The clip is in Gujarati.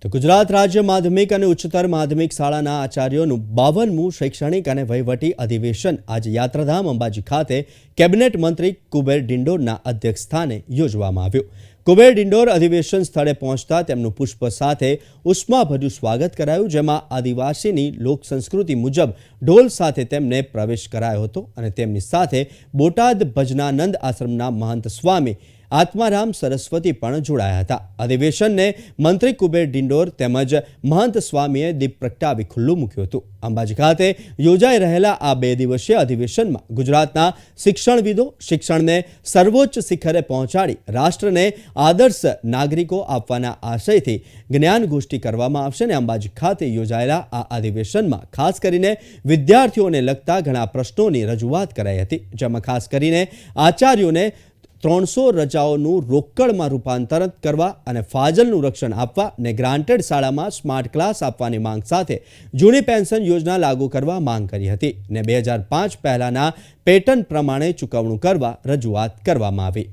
તો ગુજરાત રાજ્ય માધ્યમિક અને ઉચ્ચતર માધ્યમિક શાળાના આચાર્યોનું 52મું શૈક્ષણિક અને વહીવટી અધિવેશન આજે યાત્રાધામ અંબાજી ખાતે કેબિનેટ મંત્રી કુબેર ડિંડોરના અધ્યક્ષસ્થાને યોજવામાં આવ્યું। કુબેર ડિંડોર અધિવેશન સ્થળે પહોંચતા તેમનું પુષ્પ સાથે ઉષ્માભર્યું સ્વાગત કરાયું, જેમાં આદિવાસીની લોક સંસ્કૃતિ મુજબ ઢોલ સાથે તેમને પ્રવેશ કરાયો હતો અને તેમની સાથે બોટાદ ભજનાનંદ આશ્રમના મહંત સ્વામી આત્મારામ સરસ્વતી પણ જોડાયા હતા। અધિવેશનને મંત્રી કુબેર ડિંડોર તેમજ મહંત સ્વામીએ દીપ પ્રગટાવી ખુલ્લું મૂક્યું હતું। અંબાજી ખાતે યોજાઈ રહેલા આ 2 દિવસીય અધિવેશનમાં ગુજરાતના શિક્ષણવિદો શિક્ષણને સર્વોચ્ચ શિખરે પહોંચાડી રાષ્ટ્રને આદર્શ નાગરિકો આપવાના આશયથી જ્ઞાનગોષ્ઠી કરવામાં આવશે અને અંબાજી ખાતે યોજાયેલા આ અધિવેશનમાં ખાસ કરીને વિદ્યાર્થીઓને લગતા ઘણા પ્રશ્નોની રજૂઆત કરાઈ હતી, જેમાં ખાસ કરીને આચાર્યોને 300 રજાઓનું રોકડમાં રૂપાંતર કરવા અને ફાજલનું રક્ષણ આપવા અને ગ્રાન્ટેડ શાળામાં સ્માર્ટ ક્લાસ આપવાની માંગ સાથે જૂની પેન્શન યોજના લાગુ કરવા માંગ કરી હતી અને 2005 પહેલાના પેટર્ન પ્રમાણે ચૂકવણું કરવા રજૂઆત કરવામાં આવી।